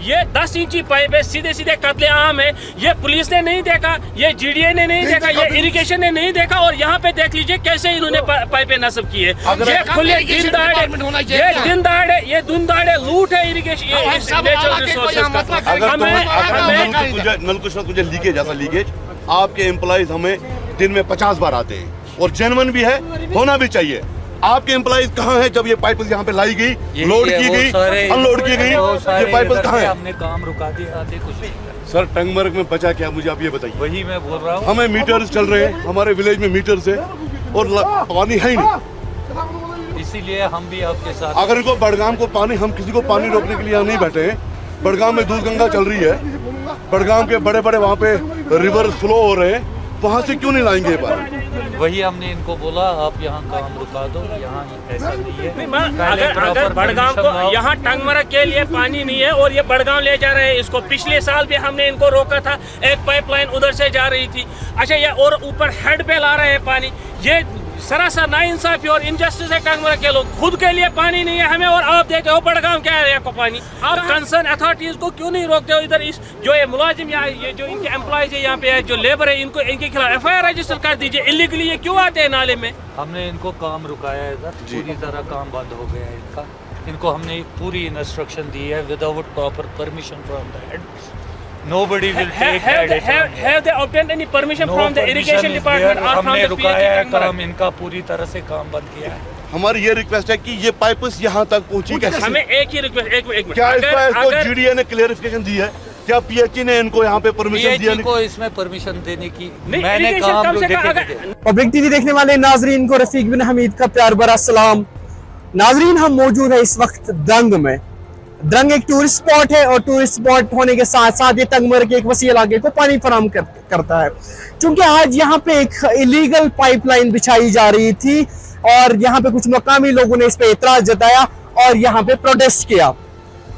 ये 10 इंची पाइप है, सीधे सीधे कत्ले आम है। ये पुलिस ने नहीं देखा, ये जीडीए ने नहीं देखा, ये इरिगेशन ने नहीं देखा, और यहाँ पे देख लीजिए कैसे इन्होंने पाइपें नस्ब की है। ये खुले दिन दहाड़े ये दिन दहाड़े लूट है इरिगेशन नेचुरल रिसोर्सेज का। नलकुश में लीकेज आता लीकेज, आपके एम्प्लॉइज हमें दिन में 50 बार आते हैं और जेन्युइन भी है, होना भी चाहिए। आपके एम्प्लॉइज कहाँ हैं जब ये पाइप यहाँ पे लाई गई, लोड की गई, अनलोड की गई, ये पाइप कहाँ है? हमने काम रुका दिया, आधे कुछ नहीं। सर टंगमर्ग में बचा क्या, मुझे आप ये बताइए। वही मैं बोल रहा हूँ, हमें मीटर्स चल रहे हैं, हमारे विलेज में मीटर्स है और पानी है ही नहीं। इसीलिए हम भी आपके साथ। अगर इनको बड़गाम को पानी, हम किसी को पानी रोकने के लिए यहाँ नहीं बैठे हैं। बड़गाम में दूध गंगा चल रही है, बड़गाम के बड़े बड़े वहाँ पे रिवर फ्लो हो रहे हैं, वहाँ से क्यों नहीं लाएंगे ये पानी? वही हमने इनको बोला, आप यहाँ काम रुका दो, यहाँ ऐसा नहीं है। अगर बड़गांव को यहाँ टंगमर्ग के लिए पानी नहीं है और ये बड़गांव ले जा रहे हैं इसको, पिछले साल भी हमने इनको रोका था, एक पाइपलाइन उधर से जा रही थी। अच्छा, ये और ऊपर हेड पे ला रहे हैं पानी, ये सरासर नाइंसाफी और इनजस्टिस है। टंगमर्ग के लोग खुद के लिए पानी नहीं है हमें, और आप देते हो बड़गांव क्या एरिया को पानी। आप कंसर्न अथॉरिटीज को क्यों नहीं रोकते हो? इधर इस जो ये मुलाजिम यहाँ, ये जो इनके एम्प्लॉयज है यहाँ पे है, जो लेबर है, इनको इनके खिलाफ FIR रजिस्टर कर दीजिए। इलीगली ये क्यों आते हैं नाले में? हमने इनको काम रुकाया है, इधर पूरी तरह काम बंद हो गया है इनका। इनको हमने पूरी इंस्ट्रक्शन दी है without proper permission from the head. Nobody will take credit. Have they obtained any permission from the irrigation department or from हमने the रुकाया है PHE? काम इनका, पूरी तरह से काम बंद किया है। हमारी ये रिक्वेस्ट है कि ये पाइप्स यहाँ तक पहुँची कैसे? हमें एक ही रिक्वेस्ट, एक मिनट, क्या इसको जीडीए ने क्लेरिफिकेशन दी है? क्या PHE ने इनको यहाँ पे परमिशन दिया? को इसमें परमिशन देने की मैंने काम पब्लिक टीवी देखने वाले नाजरीन को रफीक बिन हमीद का प्यार भरा सलाम। नाजरीन, हम मौजूद है इस वक्त द्रंग में। द्रंग एक टूरिस्ट स्पॉट है और टूरिस्ट स्पॉट होने के साथ साथ ये टंगमर्ग के एक वसी इलाके को पानी फराहम करता है। चूंकि आज यहाँ पे एक इलीगल पाइपलाइन बिछाई जा रही थी और यहाँ पे कुछ मकामी लोगों ने इस पे एतराज जताया और यहाँ पे प्रोटेस्ट किया।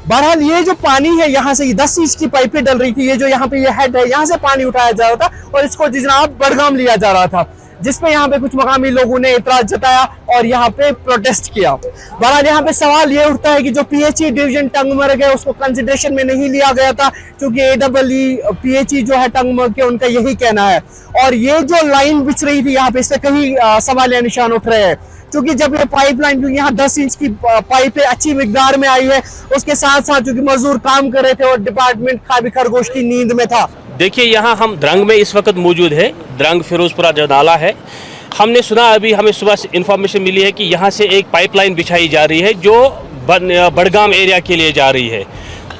बहरहाल ये जो पानी है यहाँ से 10 इंच की पाइपें डल रही थी, ये जो यहाँ पे ये हेड है, यहाँ से पानी उठाया जा रहा था और इसको जनाब बड़गाम लिया जा रहा था, जिसपे यहाँ पे कुछ मकामी लोगों ने एतराज जताया और यहाँ पे प्रोटेस्ट किया। बहरहाल यहाँ पे सवाल ये उठता है कि जो PHE डिवीजन टंगमर्ग है उसको कंसिडरेशन में नहीं लिया गया था, क्योंकि AEE PHE जो है टंगमर्ग के, उनका यही कहना है। और ये जो लाइन बिछ रही थी यहाँ पे, इस पे कहीं सवालिया निशान उठ रहे हैं, क्योंकि जब ये पाइपलाइन, क्योंकि यहाँ 10 इंच की पाइप अच्छी मिकदार में आई है, उसके साथ साथ क्योंकि मजदूर काम कर रहे थे और डिपार्टमेंट खाबी खरगोश की नींद में था। देखिए, यहाँ हम द्रंग में इस वक्त मौजूद है। द्रंग फिरोजपुरा जो नाला है, हमने सुना, अभी हमें सुबह इंफॉर्मेशन मिली है कि यहाँ से एक पाइपलाइन बिछाई जा रही है जो बड़गाम एरिया के लिए जा रही है।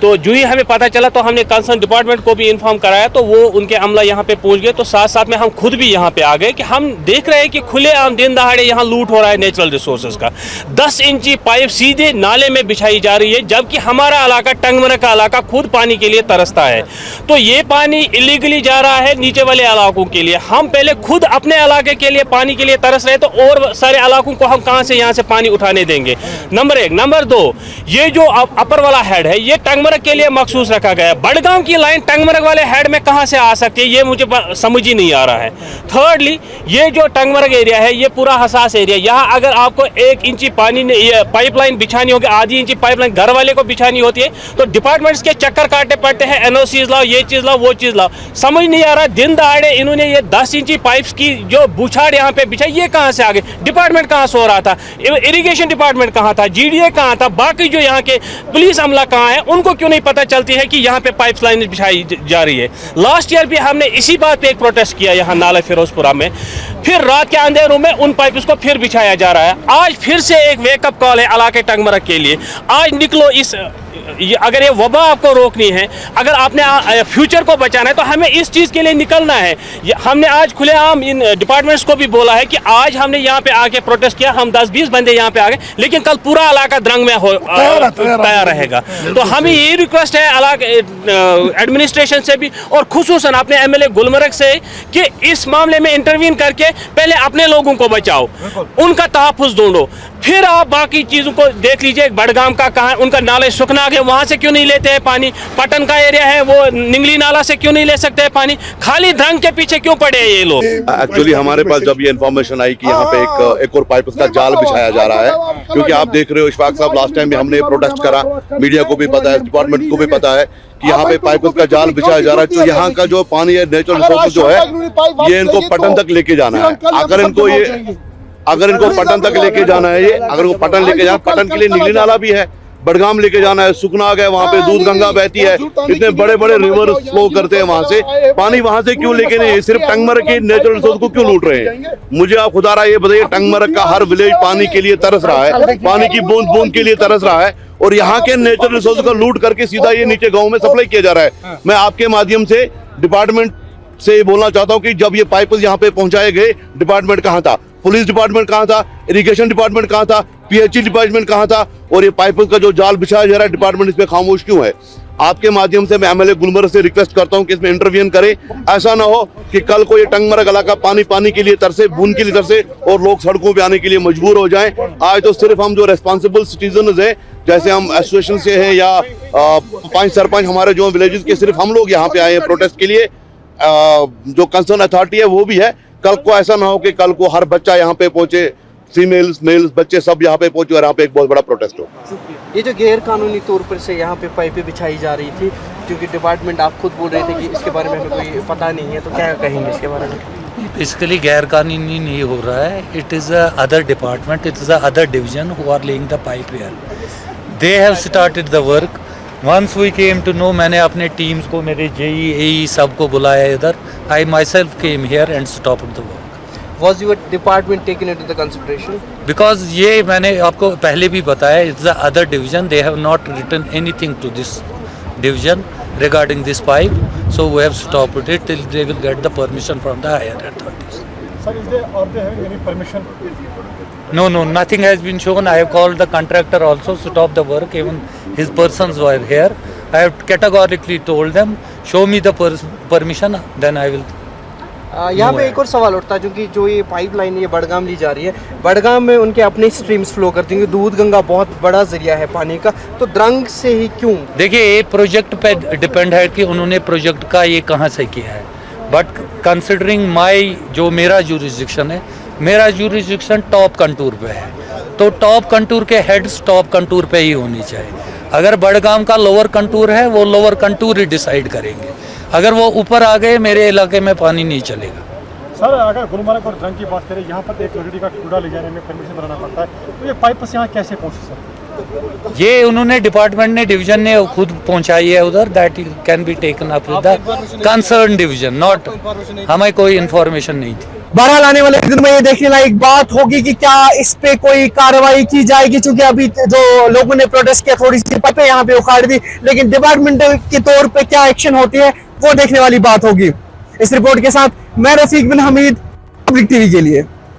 तो जो ही हमें पता चला तो हमने कंसर्न डिपार्टमेंट को भी इन्फॉर्म कराया, तो वो उनके अमला यहाँ पे पहुँच गए। तो साथ साथ में हम खुद भी यहाँ पे आ गए कि हम देख रहे हैं कि खुले आम दिन दहाड़े यहाँ लूट हो रहा है नेचुरल रिसोर्सेज का। 10 इंची पाइप सीधे नाले में बिछाई जा रही है, जबकि हमारा इलाका, टंगमर्ग का इलाका, खुद पानी के लिए तरसता है। तो ये पानी इलीगली जा रहा है नीचे वाले इलाकों के लिए। हम पहले खुद अपने इलाके के लिए पानी के लिए तरस रहे, तो और सारे इलाकों को हम कहाँ से यहाँ से पानी उठाने देंगे? नंबर 1। नंबर 2, ये जो अपर वाला हेड है ये टंगमर्ग के लिए मखसूस रखा गया है। बड़गांव की लाइन टंगमर्ग वाले हेड में कहां से आ सकती है, ये मुझे समझ ही नहीं आ रहा है। थर्डली, ये जो टंगमर्ग एरिया है ये पूरा हसास एरिया, यहाँ अगर आपको 1 इंची पानी पाइपलाइन बिछानी होगी, आधी इंची पाइपलाइन घर वाले को बिछानी होती है, तो डिपार्टमेंट्स के चक्कर काटने पड़ते हैं, NOCs लाओ, ये चीज लाओ, वो चीज लाओ। समझ नहीं आ रहा, दिन दहाड़े इन्होंने ये 10 इंची पाइप्स की जो बुछाड़ यहाँ पे बिछाई, ये कहां से आ गए? डिपार्टमेंट कहां सो रहा था? इरिगेशन डिपार्टमेंट कहां था? GDA कहां था? बाकी जो यहाँ के पुलिस अमला कहां है, उनको क्यों नहीं पता चलती है कि यहाँ पे पाइपलाइन बिछाई जा रही है? लास्ट ईयर भी हमने इसी बात पे एक प्रोटेस्ट किया यहाँ नाला फिरोजपुरा में, फिर रात के अंधेरों में उन पाइप्स को फिर बिछाया जा रहा है। आज फिर से एक वेकअप कॉल है इलाके टंगमर्ग के लिए। आज निकलो, इस अगर ये वबा आपको रोकनी है, अगर आपने फ्यूचर को बचाना है, तो हमें इस चीज़ के लिए निकलना है। हमने आज खुलेआम इन डिपार्टमेंट्स को भी बोला है कि आज हमने यहाँ पे आके प्रोटेस्ट किया, हम 10-20 बंदे यहाँ पे आ गए, लेकिन कल पूरा इलाका द्रंग में तैयार रहेगा। तो हमें ये रिक्वेस्ट है एडमिनिस्ट्रेशन से भी और खुसूसन अपने MLA गुलमर्ग से कि इस मामले में इंटरवीन करके पहले अपने लोगों को बचाओ, उनका तहफ़्फ़ुज़ ढूंढो, फिर आप बाकी चीज़ों को देख लीजिए। बड़गाम का कहाँ, उनका नाले सुखना है वहाँ से क्यों नहीं लेते हैं पानी? पटन का एरिया है वो निंगली नाला से क्यों नहीं ले सकते हैं पानी? खाली ड्रंक के पीछे क्यों पड़े हैं ये लोग? एक्चुअली हमारे पास जब ये इन्फॉर्मेशन आई कि यहाँ पे एक और पाइप का जाल बिछाया जा रहा है, क्योंकि आप देख रहे हो इशफाक साहब, लास्ट टाइम भी हमने प्रोटेस्ट करा, मीडिया को भी पता है, डिपार्टमेंट को भी पता है कि यहाँ पे पाइप का जाल बिछाया जा रहा है। तो यहाँ का जो पानी है, नेचुरल रिसोर्स जो है, ये इनको पटन तक लेके जाना है। अगर इनको पटन तक लेके जाना है, ये अगर वो पटन लेके जाना, पटन के लिए निगली नाला भी है, बड़गाम लेके जाना है, सुखनाग है, वहाँ पे दूध गंगा बहती है, इतने बड़े बड़े रिवर फ्लो करते हैं वहाँ से, पानी वहाँ से क्यों लेके नहीं? सिर्फ टंगमरग के नेचुरल रिसोर्स को क्यों लूट रहे हैं? मुझे आप खुदारा ये बताइए, टंगमरग का हर विलेज पानी के लिए तरस रहा है, पानी की बूंद बूंद के लिए तरस रहा है, और यहाँ के नेचुरल रिसोर्स को लूट करके सीधा ये नीचे गाँव में सप्लाई किया जा रहा है। मैं आपके माध्यम से डिपार्टमेंट से ये बोलना चाहता हूँ कि जब ये पाइप यहाँ पे पहुंचाए गए, डिपार्टमेंट कहाँ था? पुलिस डिपार्टमेंट कहाँ था? इरिगेशन डिपार्टमेंट कहाँ था? पीएचई डिपार्टमेंट कहाँ था? और ये पाइप का जो जाल बिछाया जा रहा है, डिपार्टमेंट इस पे खामोश क्यों है? आपके माध्यम से मैं एमएलए गुलमर्ग से रिक्वेस्ट करता हूँ कि इसमें इंटरवीन करे। ऐसा ना हो कि कल को ये टंगमरग इलाका पानी के लिए तरसे, बूंद के लिए तरसे, और लोग सड़कों पे आने के लिए मजबूर हो जाएं। आज तो सिर्फ हम जो रेस्पॉन्सिबल सिटीजन है, जैसे हम एसोसिएशन से हैं या 5 सरपंच हमारे जो विलेजेस के, सिर्फ हम लोग यहाँ पे आए हैं प्रोटेस्ट के लिए। जो कंसर्न अथॉरिटी है वो भी है। कल को ऐसा ना हो कि कल को हर बच्चा यहाँ पे पहुंचे, फीमेल्स मेल्स बच्चे सब यहाँ पे पहुंचे और यहाँ पे एक बहुत बड़ा प्रोटेस्ट हो। ये जो गैर कानूनी तौर पर से यहाँ पे पाइपें बिछाई जा रही थी, क्योंकि डिपार्टमेंट आप खुद बोल रहे थे कि इसके बारे में हमें कोई पता नहीं है, तो क्या कहेंगे इसके बारे में? बेसिकली गैर कानूनी नहीं हो रहा है, it is other department, it is other division who are laying the pipe here. They have started the work. Once we came to know, मैंने अपने टीम्स को, मेरे जेई एई सबको बुलाया इधर। I myself came here and stopped the work. Was your department taken into the consideration? Because ये मैंने आपको पहले भी बताया, it's the other division, they have not written anything to this division regarding this pipe, so we have stopped it till they will get the permission from the higher authorities. Sir, are they having any permission? No, nothing has been shown. I have called the contractor also to stop the work. Even his persons were here. I have categorically told them, show me the permission, then I will. यहाँ पे एक और सवाल उठता है, क्योंकि जो ये पाइपलाइन ये बड़गाम ली जा रही है, बड़गाम में उनके अपने स्ट्रीम्स फ्लो करती हैं, दूध गंगा बहुत बड़ा जरिया है पानी का, तो द्रंग से ही क्यों? देखिए, ये प्रोजेक्ट पे डिपेंड है कि उन्होंने प्रोजेक्ट का ये कहाँ से किया है, बट कंसिडरिंग माई जो मेरा जुरिस्डिक्शन है, मेरा जुरिस्डिक्शन टॉप कंटूर पे है, तो टॉप कंटूर के हेड्स टॉप कंटूर पे ही होनी चाहिए। अगर बड़गाम का लोअर कंटूर है, वो लोअर कंटूर ही डिसाइड करेंगे। अगर वो ऊपर आ गए, मेरे इलाके में पानी नहीं चलेगा। सर, अगर गुलमर्ग और ड्रंग की बात करें, यहाँ पर एक लकड़ी का टुकड़ा ले जाने में परमिशन बनाना पड़ता है, तो ये पाइप यहाँ कैसे पहुँचे सर? ये उन्होंने डिपार्टमेंट ने, डिवीजन ने खुद पहुंचाई है उधर, that can be taken up with the concern division, not हमें कोई इन्फॉर्मेशन नहीं थी। बहरहाल आने वाले दिन में ये देखने लायक बात होगी कि क्या इस पे कोई कार्रवाई की जाएगी, क्योंकि अभी जो लोगों ने प्रोटेस्ट किया, थोड़ी सी पाइपें यहाँ पे उखाड़ दी, लेकिन डिपार्टमेंटल के तौर पे क्या एक्शन होती है वो देखने वाली बात होगी। इस रिपोर्ट के साथ मैं रफीक बिन हमीद, पब्लिक टीवी के लिए।